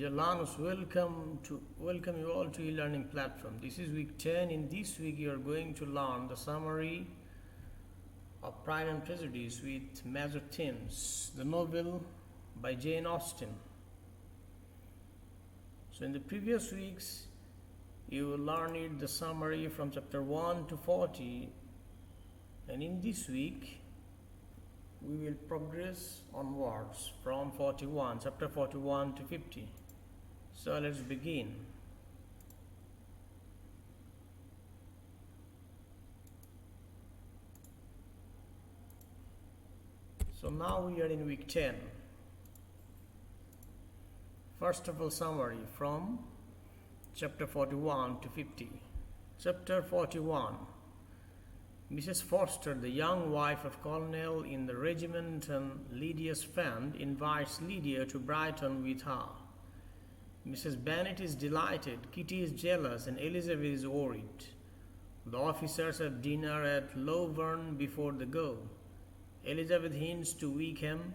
Dear learners, welcome you all to e-learning platform. This is week 10. In this week, you are going to learn the summary of Pride and Prejudice with major themes. The novel by Jane Austen. So, in the previous weeks, you learned the summary from chapter 1 to 40, and in this week, we will progress onwards from chapter 41 to 50. So let's begin. So now we are in week 10. First of all, summary from chapter 41 to 50. Chapter 41. Mrs. Forster, the young wife of Colonel in the regiment and Lydia's friend, invites Lydia to Brighton with her. Mrs. Bennet is delighted, Kitty is jealous, and Elizabeth is worried. The officers have dinner at Louvern before they go. Elizabeth hints to Wickham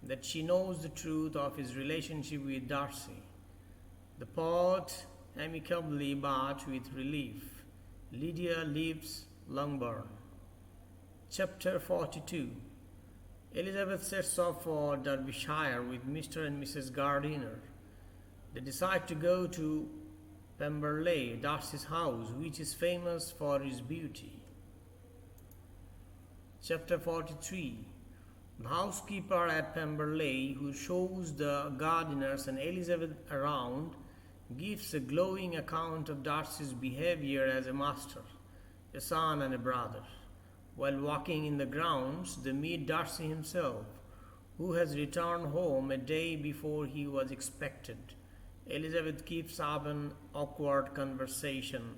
that she knows the truth of his relationship with Darcy. The poet amicably but with relief. Lydia leaves Longbourn. Chapter 42. Elizabeth sets off for Derbyshire with Mr. and Mrs. Gardiner. They decide to go to Pemberley, Darcy's house, which is famous for its beauty. Chapter 43. The housekeeper at Pemberley, who shows the Gardiners and Elizabeth around, gives a glowing account of Darcy's behavior as a master, a son and a brother. While walking in the grounds, they meet Darcy himself, who has returned home a day before he was expected. Elizabeth keeps up an awkward conversation.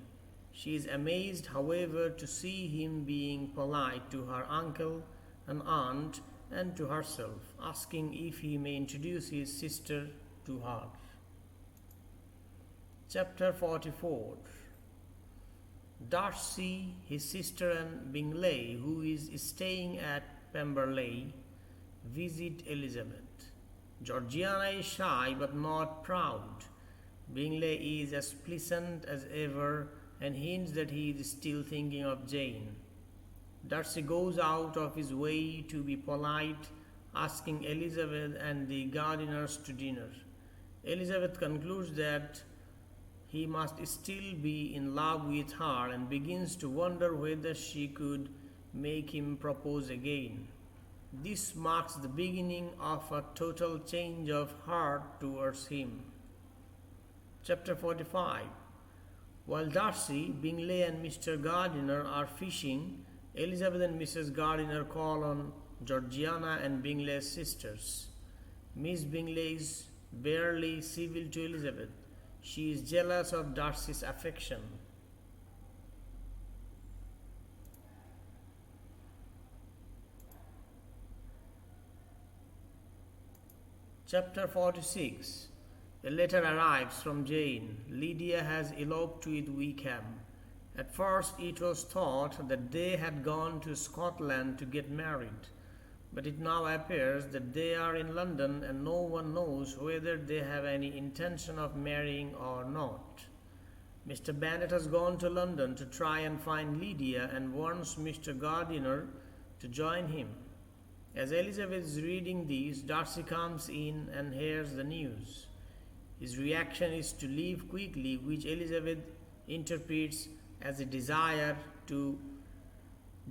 She is amazed, however, to see him being polite to her uncle and aunt and to herself, asking if he may introduce his sister to her. Chapter 44. Darcy, his sister, and Bingley, who is staying at Pemberley, visit Elizabeth. Georgiana is shy but not proud. Bingley is as pleasant as ever and hints that he is still thinking of Jane. Darcy goes out of his way to be polite, asking Elizabeth and the Gardiners to dinner. Elizabeth concludes that he must still be in love with her and begins to wonder whether she could make him propose again. This marks the beginning of a total change of heart towards him. Chapter 45. While Darcy, Bingley and Mr. Gardiner are fishing, Elizabeth and Mrs. Gardiner call on Georgiana and Bingley's sisters. Miss Bingley is barely civil to Elizabeth. She is jealous of Darcy's affection. Chapter 46. A letter arrives from Jane. Lydia has eloped with Wickham. At first it was thought that they had gone to Scotland to get married, but it now appears that they are in London and no one knows whether they have any intention of marrying or not. Mr. Bennet has gone to London to try and find Lydia and wants Mr. Gardiner to join him. As Elizabeth is reading this, Darcy comes in and hears the news. His reaction is to leave quickly, which Elizabeth interprets as a desire to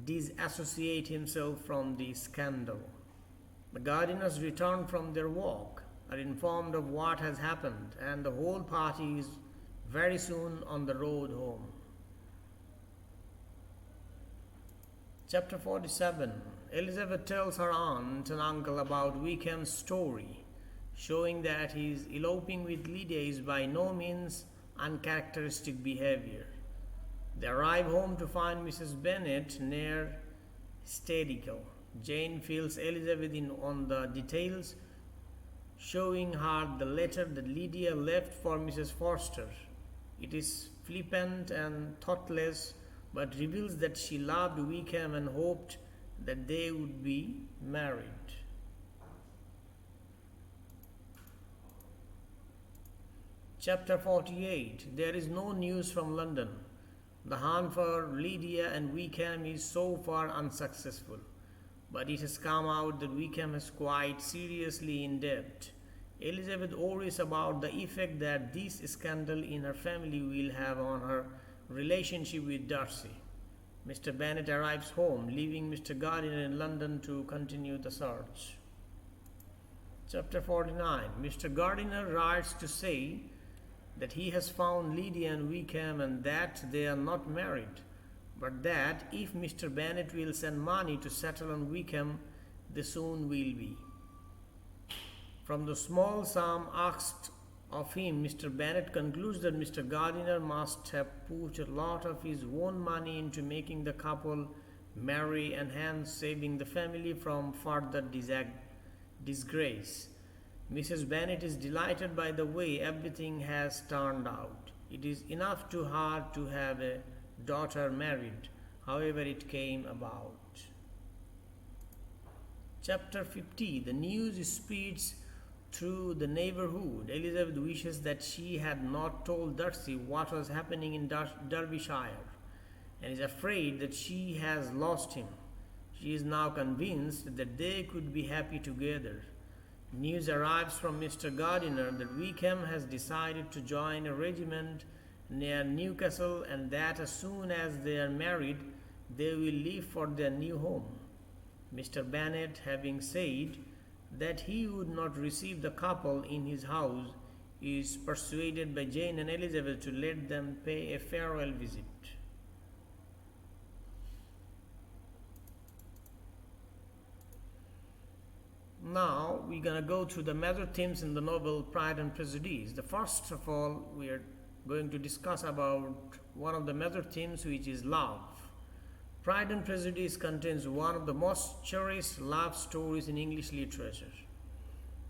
disassociate himself from the scandal. The Gardiners return from their walk, are informed of what has happened, and the whole party is very soon on the road home. Chapter 47. Elizabeth tells her aunt and uncle about Wickham's story, showing that his eloping with Lydia is by no means uncharacteristic behavior. They arrive home to find Mrs. Bennet near hysterical. Jane fills Elizabeth in on the details, showing her the letter that Lydia left for Mrs. Forster. It is flippant and thoughtless, but reveals that she loved Wickham and hoped that they would be married. Chapter 48. There is no news from London. The hunt for Lydia and Wickham is so far unsuccessful, but it has come out that Wickham is quite seriously in debt. Elizabeth worries about the effect that this scandal in her family will have on her relationship with Darcy. Mr. Bennet arrives home, leaving Mr. Gardiner in London to continue the search. Chapter 49. Mr. Gardiner writes to say that he has found Lydia and Wickham and that they are not married, but that if Mr. Bennet will send money to settle on Wickham, they soon will be. From the small sum asked of him, Mr. Bennet concludes that Mr. Gardiner must have put a lot of his own money into making the couple marry and hence saving the family from further disgrace. Mrs. Bennet is delighted by the way everything has turned out. It is enough to her to have a daughter married, however it came about. Chapter 50. The news spreads through the neighborhood. Elizabeth wishes that she had not told Darcy what was happening in Derbyshire, and is afraid that she has lost him. She is now convinced that they could be happy together. News arrives from Mr. Gardiner that Wickham has decided to join a regiment near Newcastle and that as soon as they are married, they will leave for their new home. Mr. Bennet, having said that he would not receive the couple in his house, is persuaded by Jane and Elizabeth to let them pay a farewell visit. Now we're going to go through the major themes in the novel Pride and Prejudice. The first of all, we are going to discuss about one of the major themes, which is love. Pride and Prejudice contains one of the most cherished love stories in English literature.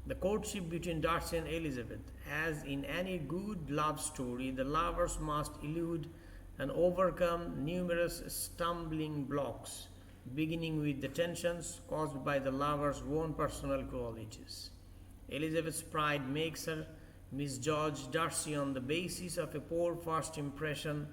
The courtship between Darcy and Elizabeth. As in any good love story, the lovers must elude and overcome numerous stumbling blocks, beginning with the tensions caused by the lovers' own personal qualities. Elizabeth's pride makes her misjudge Darcy on the basis of a poor first impression,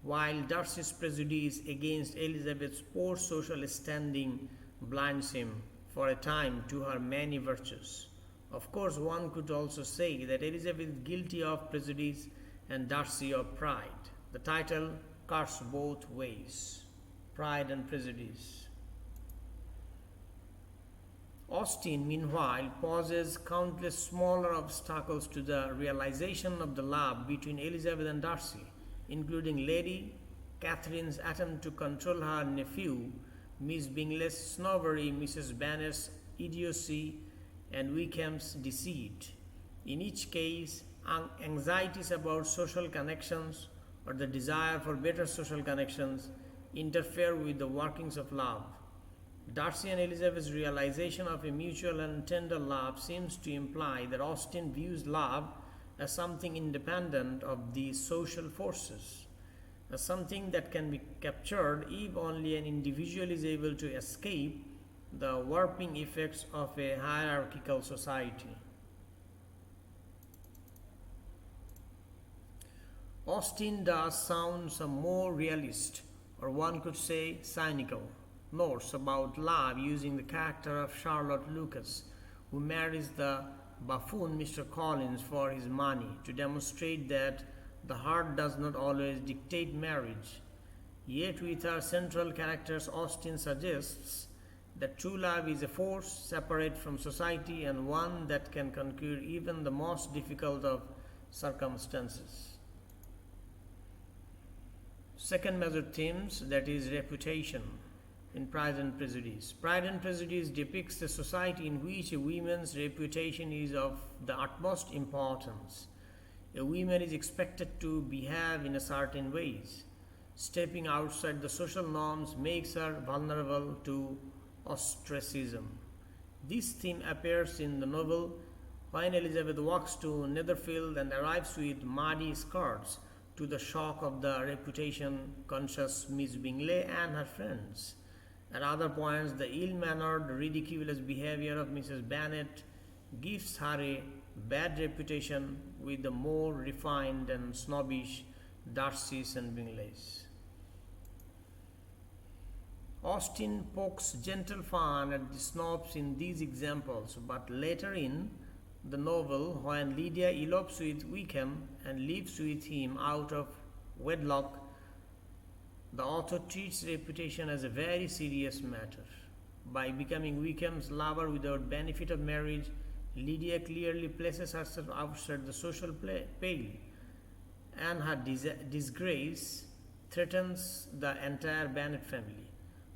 while Darcy's prejudice against Elizabeth's poor social standing blinds him for a time to her many virtues. Of course, one could also say that Elizabeth is guilty of prejudice and Darcy of pride. The title cuts both ways. Pride and Prejudice. Austen, meanwhile, poses countless smaller obstacles to the realization of the love between Elizabeth and Darcy, including Lady Catherine's attempt to control her nephew, Miss Bingley's snobbery, Mrs. Bennet's idiocy, and Wickham's deceit. In each case, anxieties about social connections or the desire for better social connections interfere with the workings of love. Darcy and Elizabeth's realization of a mutual and tender love seems to imply that Austen views love as something independent of these social forces, as something that can be captured if only an individual is able to escape the warping effects of a hierarchical society. Austen does sound some more realist, or one could say cynical, notes about love using the character of Charlotte Lucas, who marries the buffoon Mr. Collins for his money, to demonstrate that the heart does not always dictate marriage. Yet with her central characters, Austen suggests that true love is a force separate from society and one that can conquer even the most difficult of circumstances. Second major themes, that is reputation in Pride and Prejudice. Pride and Prejudice depicts a society in which a woman's reputation is of the utmost importance. A woman is expected to behave in a certain ways. Stepping outside the social norms makes her vulnerable to ostracism. This theme appears in the novel when Elizabeth walks to Netherfield and arrives with muddy skirts, to the shock of the reputation-conscious Miss Bingley and her friends. At other points, the ill-mannered, ridiculous behavior of Mrs. Bennet gives her a bad reputation with the more refined and snobbish Darcys and Bingleys. Austen pokes gentle fun at the snobs in these examples, but later in the novel, when Lydia elopes with Wickham and lives with him out of wedlock, the author treats reputation as a very serious matter. By becoming Wickham's lover without benefit of marriage, Lydia clearly places herself outside the social pale, and her disgrace threatens the entire Bennet family.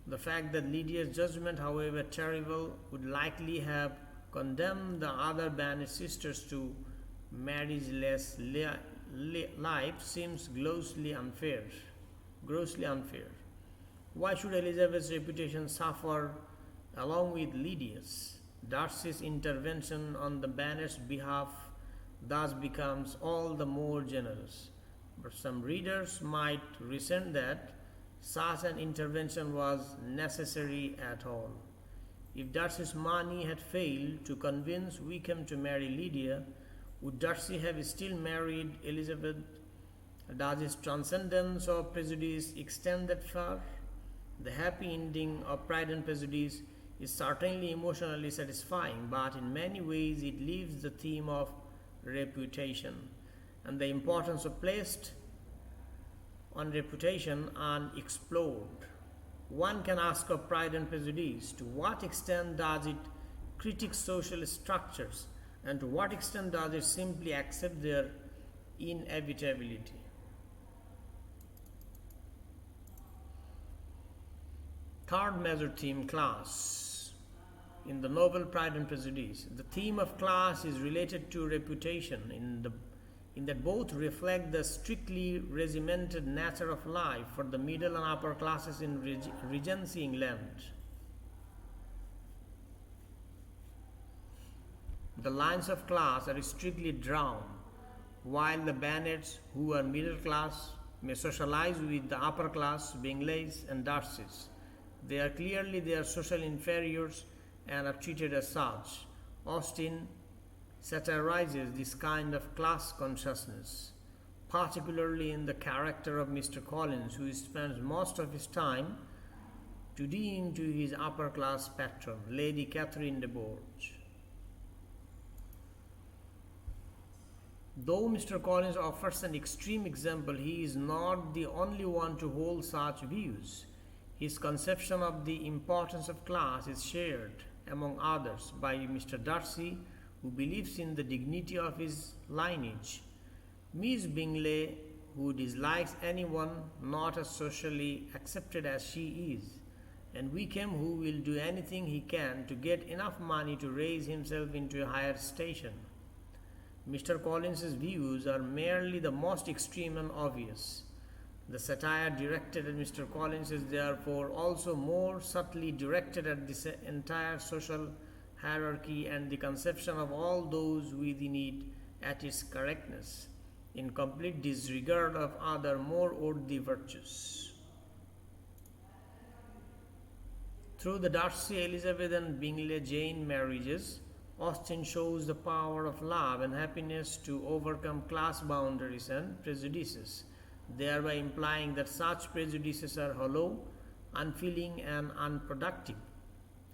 The fact that Lydia's judgment, however terrible, would likely have condemned the other Bennet sisters to marriageless life seems grossly unfair. Why should Elizabeth's reputation suffer along with Lydia's? Darcy's intervention on the Bennet's behalf thus becomes all the more generous. But some readers might resent that such an intervention was necessary at all. If Darcy's money had failed to convince Wickham to marry Lydia, would Darcy have still married Elizabeth? Does his transcendence of prejudice extend that far? The happy ending of Pride and Prejudice is certainly emotionally satisfying, but in many ways it leaves the theme of reputation and the importance of placed on reputation unexplored. One can ask of Pride and Prejudice, to what extent does it critique social structures, and to what extent does it simply accept their inevitability? Third major theme, class. In the novel Pride and Prejudice, the theme of class is related to reputation in that both reflect the strictly regimented nature of life for the middle and upper classes in Regency England. The lines of class are strictly drawn, while the Bennets, who are middle class, may socialize with the upper class, Bingleys and Darcys. They are clearly their social inferiors and are treated as such. Austen satirizes this kind of class consciousness, particularly in the character of Mr. Collins, who spends most of his time toadying to his upper class patron, Lady Catherine de Bourgh. Though Mr. Collins offers an extreme example, he is not the only one to hold such views. His conception of the importance of class is shared, among others, by Mr. Darcy, who believes in the dignity of his lineage, Miss Bingley, who dislikes anyone not as socially accepted as she is, and Wickham, who will do anything he can to get enough money to raise himself into a higher station. Mr. Collins's views are merely the most extreme and obvious. The satire directed at Mr. Collins is therefore also more subtly directed at this entire social hierarchy and the conception of all those within it at its correctness, in complete disregard of other more worthy virtues. Through the Darcy, Elizabeth and Bingley Jane marriages, Austen shows the power of love and happiness to overcome class boundaries and prejudices, thereby implying that such prejudices are hollow, unfeeling, and unproductive.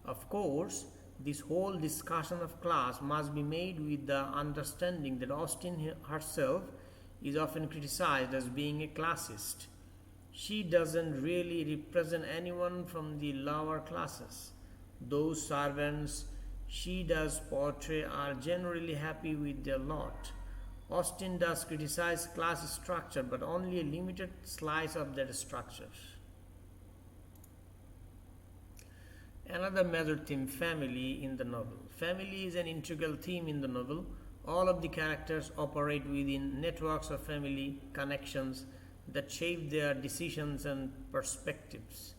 Of course, this whole discussion of class must be made with the understanding that Austen herself is often criticized as being a classist. She doesn't really represent anyone from the lower classes. Those servants she does portray are generally happy with their lot. Austen does criticize class structure, but only a limited slice of that structure. Another major theme, family, in the novel. Family is an integral theme in the novel. All of the characters operate within networks of family connections that shape their decisions and perspectives.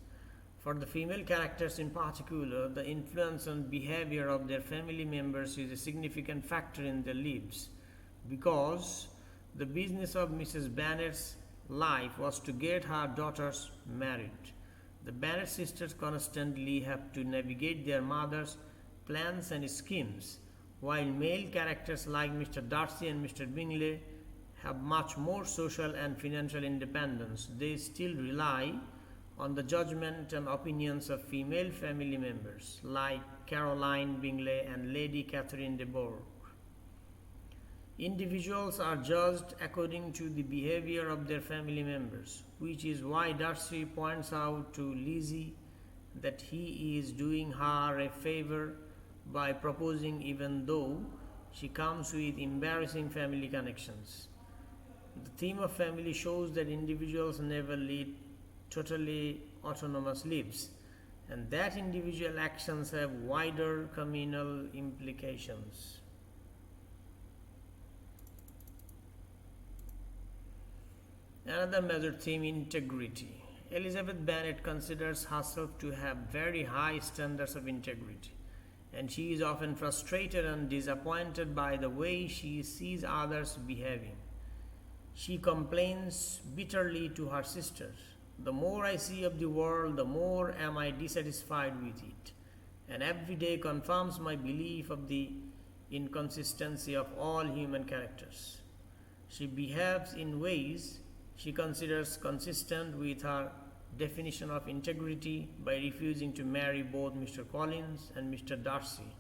For the female characters in particular, the influence and behavior of their family members is a significant factor in their lives, because the business of Mrs. Bennet's life was to get her daughters married. The Bennet sisters constantly have to navigate their mother's plans and schemes, while male characters like Mr. Darcy and Mr. Bingley have much more social and financial independence, they still rely on the judgment and opinions of female family members like Caroline Bingley and Lady Catherine de Bourgh. Individuals are judged according to the behavior of their family members, which is why Darcy points out to Lizzie that he is doing her a favor by proposing even though she comes with embarrassing family connections. The theme of family shows that individuals never lead totally autonomous lives, and that individual actions have wider communal implications. Another major theme, integrity. Elizabeth Bennet considers herself to have very high standards of integrity, and she is often frustrated and disappointed by the way she sees others behaving. She complains bitterly to her sisters, "The more I see of the world, the more am I dissatisfied with it, and every day confirms my belief of the inconsistency of all human characters." She behaves in ways she considers consistent with her definition of integrity by refusing to marry both Mr. Collins and Mr. Darcy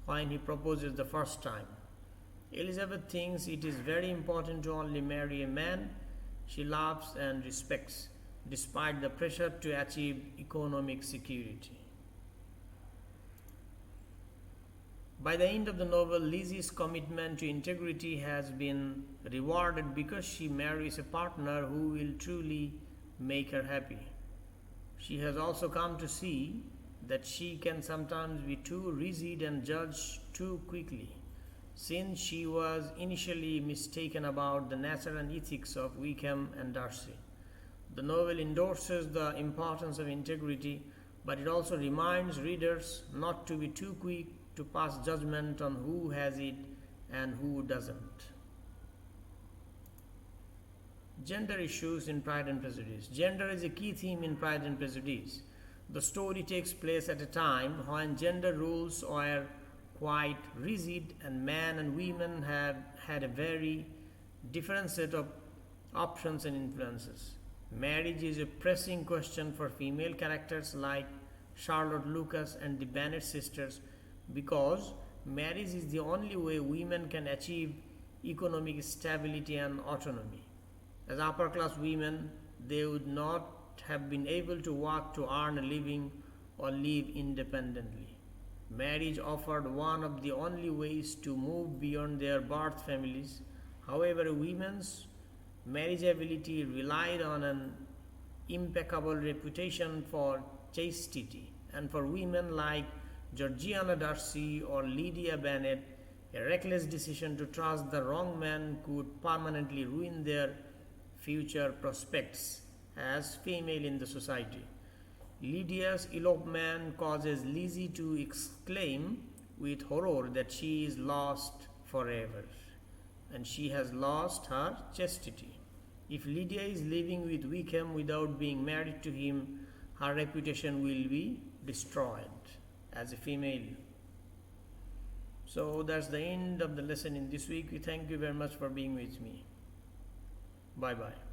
when he proposes the first time. Elizabeth thinks it is very important to only marry a man she loves and respects, despite the pressure to achieve economic security. By the end of the novel, Lizzie's commitment to integrity has been rewarded because she marries a partner who will truly make her happy. She has also come to see that she can sometimes be too rigid and judge too quickly, since she was initially mistaken about the nature and ethics of Wickham and Darcy. The novel endorses the importance of integrity, but it also reminds readers not to be too quick to pass judgment on who has it and who doesn't. Gender issues in Pride and Prejudice. Gender is a key theme in Pride and Prejudice. The story takes place at a time when gender rules were quite rigid and men and women have had a very different set of options and influences. Marriage is a pressing question for female characters like Charlotte Lucas and the Bennet sisters, because marriage is the only way women can achieve economic stability and autonomy. As upper class women, they would not have been able to work to earn a living or live independently. Marriage offered one of the only ways to move beyond their birth families. However, a woman's marriageability relied on an impeccable reputation for chastity, and for women like Georgiana Darcy or Lydia Bennet, a reckless decision to trust the wrong man could permanently ruin their future prospects as female in the society. Lydia's elopement causes Lizzie to exclaim with horror that she is lost forever, and she has lost her chastity. If Lydia is living with Wickham without being married to him, her reputation will be destroyed as a female. So that's the end of the lesson in this week. We thank you very much for being with me. Bye bye.